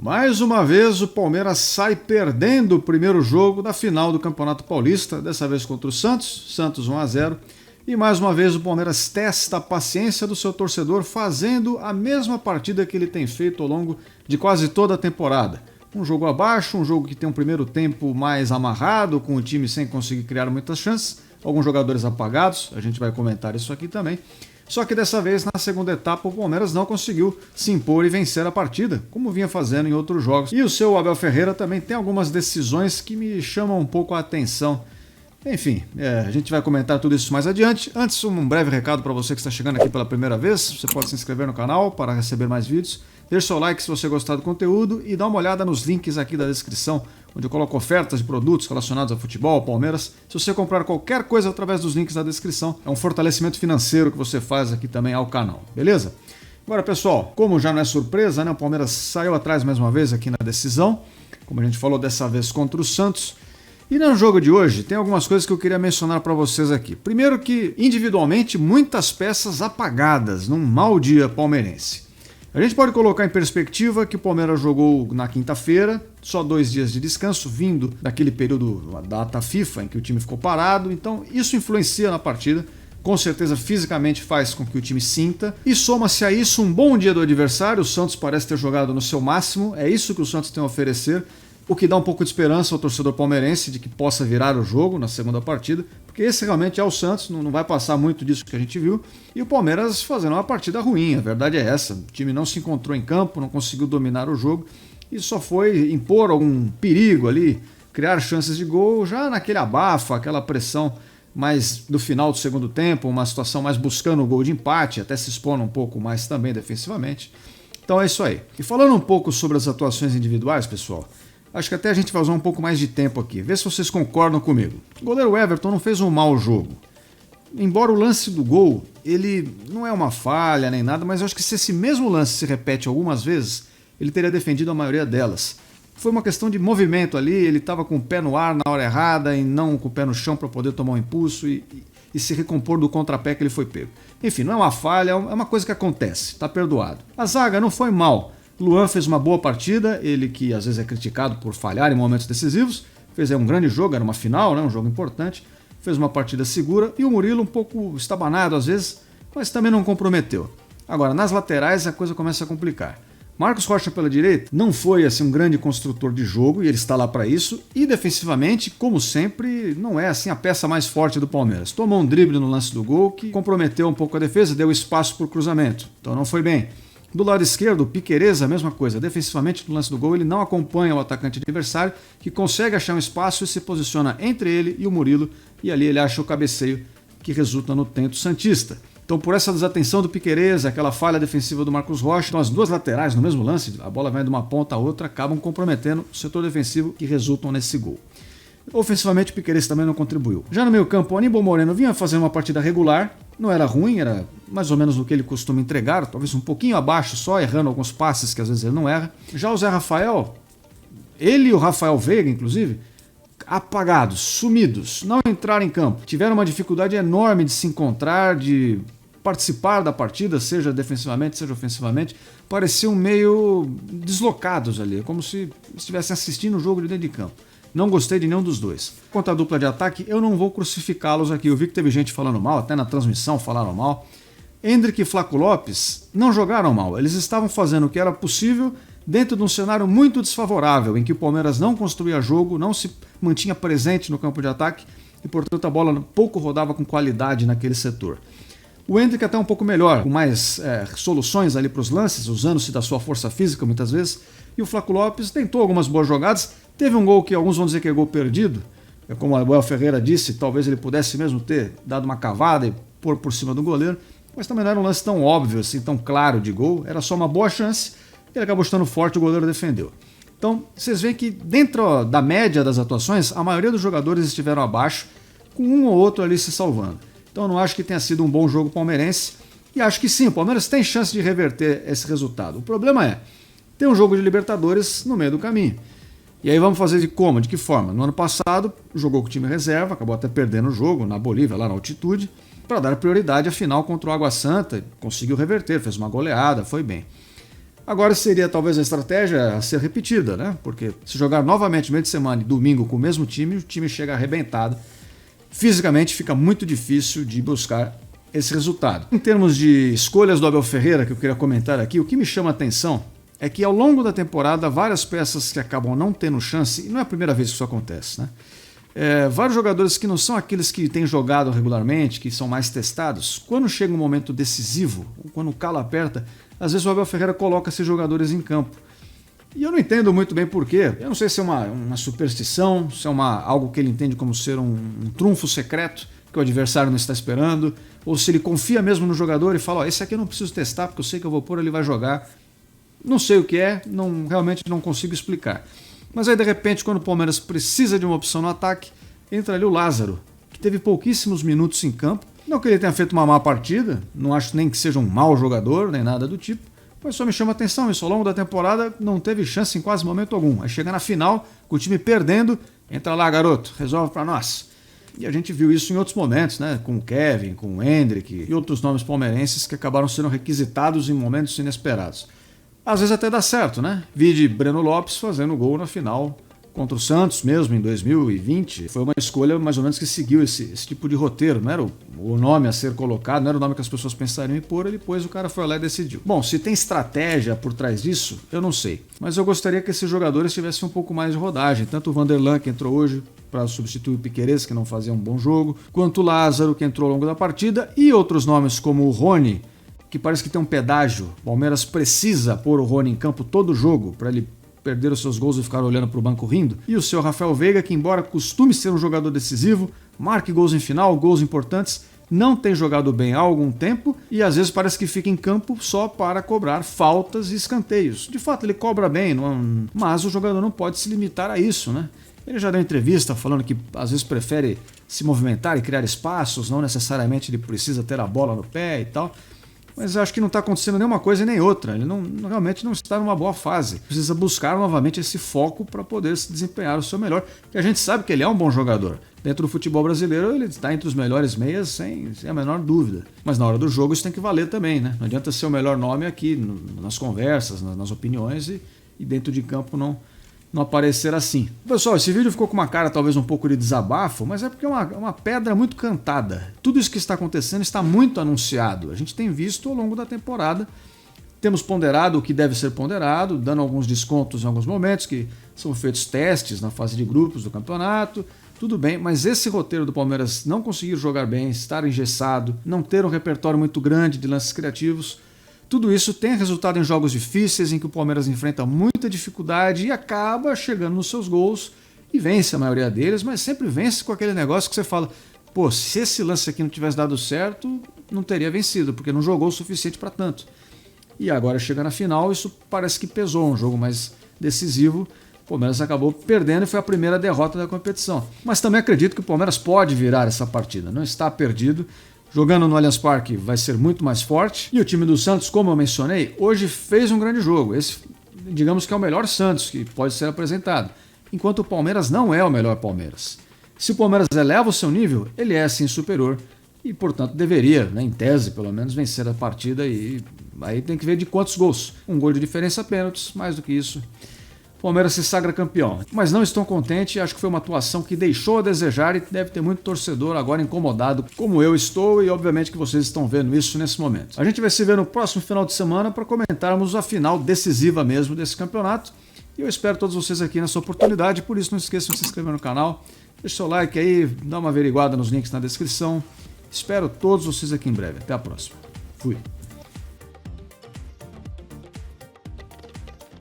Mais uma vez o Palmeiras sai perdendo o primeiro jogo da final do Campeonato Paulista, dessa vez contra o Santos 1-0. E mais uma vez o Palmeiras testa a paciência do seu torcedor fazendo a mesma partida que ele tem feito ao longo de quase toda a temporada. Um jogo abaixo, um jogo que tem um primeiro tempo mais amarrado, com o time sem conseguir criar muitas chances, alguns jogadores apagados, a gente vai comentar isso aqui também. Só que dessa vez, na segunda etapa, o Palmeiras não conseguiu se impor e vencer a partida, como vinha fazendo em outros jogos. E o seu Abel Ferreira também tem algumas decisões que me chamam um pouco a atenção. Enfim, a gente vai comentar tudo isso mais adiante. Antes, um breve recado para você que está chegando aqui pela primeira vez. Você pode se inscrever no canal para receber mais vídeos. Deixe seu like se você gostar do conteúdo e dá uma olhada nos links aqui da descrição, onde eu coloco ofertas de produtos relacionados a futebol, Palmeiras. Se você comprar qualquer coisa através dos links da descrição, é um fortalecimento financeiro que você faz aqui também ao canal, beleza? Agora, pessoal, como já não é surpresa, né, o Palmeiras saiu atrás mais uma vez aqui na decisão, como a gente falou dessa vez contra o Santos. E no jogo de hoje, tem algumas coisas que eu queria mencionar para vocês aqui. Primeiro que, individualmente, muitas peças apagadas num mau dia palmeirense. A gente pode colocar em perspectiva que o Palmeiras jogou na quinta-feira, só 2 dias de descanso, vindo daquele período da data FIFA em que o time ficou parado, então isso influencia na partida, com certeza fisicamente faz com que o time sinta, e soma-se a isso um bom dia do adversário, o Santos parece ter jogado no seu máximo, é isso que o Santos tem a oferecer, o que dá um pouco de esperança ao torcedor palmeirense de que possa virar o jogo na segunda partida, porque esse realmente é o Santos, não vai passar muito disso que a gente viu, e o Palmeiras fazendo uma partida ruim, a verdade é essa, o time não se encontrou em campo, não conseguiu dominar o jogo, e só foi impor algum perigo ali, criar chances de gol, já naquele abafa, aquela pressão mais do final do segundo tempo, uma situação mais buscando o gol de empate, até se expondo um pouco mais também defensivamente. Então é isso aí. E falando um pouco sobre as atuações individuais, pessoal, acho que até a gente vai usar um pouco mais de tempo aqui. Vê se vocês concordam comigo. O goleiro Everton não fez um mau jogo. Embora o lance do gol, ele não é uma falha nem nada, mas eu acho que se esse mesmo lance se repete algumas vezes, ele teria defendido a maioria delas. Foi uma questão de movimento ali, ele estava com o pé no ar na hora errada e não com o pé no chão para poder tomar um impulso e se recompor do contrapé que ele foi pego. Enfim, não é uma falha, é uma coisa que acontece, está perdoado. A zaga não foi mal. Luan fez uma boa partida, ele que às vezes é criticado por falhar em momentos decisivos, fez um grande jogo, era uma final, né, um jogo importante, fez uma partida segura, e o Murilo um pouco estabanado às vezes, mas também não comprometeu. Agora, nas laterais a coisa começa a complicar. Marcos Rocha pela direita não foi assim um grande construtor de jogo, e ele está lá para isso, e defensivamente, como sempre, não é assim a peça mais forte do Palmeiras. Tomou um drible no lance do gol que comprometeu um pouco a defesa, deu espaço para o cruzamento, então não foi bem. Do lado esquerdo, o Piquerez, a mesma coisa. Defensivamente, no lance do gol, ele não acompanha o atacante adversário, que consegue achar um espaço e se posiciona entre ele e o Murilo, e ali ele acha o cabeceio que resulta no tento santista. Então, por essa desatenção do Piquerez, aquela falha defensiva do Marcos Rocha, então as duas laterais no mesmo lance, a bola vai de uma ponta a outra, acabam comprometendo o setor defensivo que resultam nesse gol. Ofensivamente, o Piquerez também não contribuiu. Já no meio campo, o Aníbal Moreno vinha fazendo uma partida regular, não era ruim, era mais ou menos no que ele costuma entregar, talvez um pouquinho abaixo só, errando alguns passes que às vezes ele não erra. Já o Zé Rafael, ele e o Rafael Veiga, inclusive, apagados, sumidos, não entraram em campo. Tiveram uma dificuldade enorme de se encontrar, de participar da partida, seja defensivamente, seja ofensivamente. Pareciam meio deslocados ali, como se estivessem assistindo o jogo de dentro de campo. Não gostei de nenhum dos dois. Quanto à dupla de ataque, eu não vou crucificá-los aqui. Eu vi que teve gente falando mal, até na transmissão falaram mal. Endrick e Flaco Lopes não jogaram mal. Eles estavam fazendo o que era possível dentro de um cenário muito desfavorável, em que o Palmeiras não construía jogo, não se mantinha presente no campo de ataque e, portanto, a bola pouco rodava com qualidade naquele setor. O Endrick até um pouco melhor, com mais soluções ali para os lances, usando-se da sua força física muitas vezes. E o Flaco Lopes tentou algumas boas jogadas. Teve um gol que alguns vão dizer que é gol perdido. Como o Abel Ferreira disse, talvez ele pudesse mesmo ter dado uma cavada e pôr por cima do goleiro. Mas também não era um lance tão óbvio, assim, tão claro de gol. Era só uma boa chance. Ele acabou estando forte, o goleiro defendeu. Então, vocês veem que dentro da média das atuações, a maioria dos jogadores estiveram abaixo, com um ou outro ali se salvando. Então, eu não acho que tenha sido um bom jogo palmeirense. E acho que sim, o Palmeiras tem chance de reverter esse resultado. O problema é, tem um jogo de Libertadores no meio do caminho. E aí vamos fazer de como? De que forma? No ano passado, jogou com o time reserva, acabou até perdendo o jogo na Bolívia, lá na altitude, para dar prioridade à final contra o Água Santa, conseguiu reverter, fez uma goleada, foi bem. Agora seria talvez a estratégia a ser repetida, né? Porque se jogar novamente meio de semana e domingo com o mesmo time, o time chega arrebentado. Fisicamente fica muito difícil de buscar esse resultado. Em termos de escolhas do Abel Ferreira, que eu queria comentar aqui, o que me chama a atenção é que ao longo da temporada, várias peças que acabam não tendo chance, e não é a primeira vez que isso acontece, né? Vários jogadores que não são aqueles que têm jogado regularmente, que são mais testados, quando chega um momento decisivo, quando o calo aperta, às vezes o Abel Ferreira coloca esses jogadores em campo. E eu não entendo muito bem porquê. Eu não sei se é uma superstição, se é algo que ele entende como ser um trunfo secreto, que o adversário não está esperando, ou se ele confia mesmo no jogador e fala, esse aqui eu não preciso testar, porque eu sei que eu vou pôr, ele vai jogar. Não sei o que é, realmente não consigo explicar. Mas aí, de repente, quando o Palmeiras precisa de uma opção no ataque, entra ali o Lázaro, que teve pouquíssimos minutos em campo. Não que ele tenha feito uma má partida, não acho nem que seja um mau jogador, nem nada do tipo, mas só me chama a atenção isso. Ao longo da temporada não teve chance em quase momento algum. Aí chega na final, com o time perdendo, entra lá, garoto, resolve pra nós. E a gente viu isso em outros momentos, né? Com o Kevin, com o Hendrick e outros nomes palmeirenses que acabaram sendo requisitados em momentos inesperados. Às vezes até dá certo, né? Vide Breno Lopes fazendo gol na final contra o Santos mesmo, em 2020. Foi uma escolha mais ou menos que seguiu esse tipo de roteiro. Não era o nome a ser colocado, não era o nome que as pessoas pensariam em pôr, e depois o cara foi lá e decidiu. Bom, se tem estratégia por trás disso, eu não sei. Mas eu gostaria que esses jogadores tivessem um pouco mais de rodagem. Tanto o Vanderlan, que entrou hoje para substituir o Piquerez, que não fazia um bom jogo, quanto o Lázaro, que entrou ao longo da partida, e outros nomes como o Rony, que parece que tem um pedágio. O Palmeiras precisa pôr o Rony em campo todo jogo para ele perder os seus gols e ficar olhando para o banco rindo. E o seu Rafael Veiga, que embora costume ser um jogador decisivo, marque gols em final, gols importantes, não tem jogado bem há algum tempo e às vezes parece que fica em campo só para cobrar faltas e escanteios. De fato, ele cobra bem, mas o jogador não pode se limitar a isso, né? Ele já deu entrevista falando que às vezes prefere se movimentar e criar espaços, não necessariamente ele precisa ter a bola no pé e tal. Mas eu acho que não está acontecendo nenhuma coisa nem outra. Ele realmente não está numa boa fase. Precisa buscar novamente esse foco para poder se desempenhar o seu melhor. Porque a gente sabe que ele é um bom jogador. Dentro do futebol brasileiro, ele está entre os melhores meias, sem a menor dúvida. Mas na hora do jogo isso tem que valer também, né? Não adianta ser o melhor nome aqui nas conversas, nas opiniões e dentro de campo não aparecer assim. Pessoal, esse vídeo ficou com uma cara talvez um pouco de desabafo, mas é porque é uma pedra muito cantada. Tudo isso que está acontecendo está muito anunciado. A gente tem visto ao longo da temporada. Temos ponderado o que deve ser ponderado, dando alguns descontos em alguns momentos, que são feitos testes na fase de grupos do campeonato. Tudo bem, mas esse roteiro do Palmeiras não conseguir jogar bem, estar engessado, não ter um repertório muito grande de lances criativos, tudo isso tem resultado em jogos difíceis, em que o Palmeiras enfrenta muita dificuldade e acaba chegando nos seus gols e vence a maioria deles, mas sempre vence com aquele negócio que você fala, pô, se esse lance aqui não tivesse dado certo, não teria vencido, porque não jogou o suficiente para tanto. E agora chega na final, isso parece que pesou, um jogo mais decisivo, o Palmeiras acabou perdendo e foi a primeira derrota da competição. Mas também acredito que o Palmeiras pode virar essa partida, não está perdido. Jogando no Allianz Parque vai ser muito mais forte. E o time do Santos, como eu mencionei, hoje fez um grande jogo. Esse, digamos que é o melhor Santos que pode ser apresentado. Enquanto o Palmeiras não é o melhor Palmeiras. Se o Palmeiras eleva o seu nível, ele é sim superior. E, portanto, deveria, né, em tese, pelo menos, vencer a partida. E aí tem que ver de quantos gols. Um gol de diferença, pênaltis, mais do que isso. O Palmeiras se sagra campeão. Mas não estou contente, acho que foi uma atuação que deixou a desejar e deve ter muito torcedor agora incomodado, como eu estou e obviamente que vocês estão vendo isso nesse momento. A gente vai se ver no próximo final de semana para comentarmos a final decisiva mesmo desse campeonato. E eu espero todos vocês aqui nessa oportunidade, por isso não esqueçam de se inscrever no canal, deixa seu like aí, dá uma averiguada nos links na descrição. Espero todos vocês aqui em breve. Até a próxima. Fui.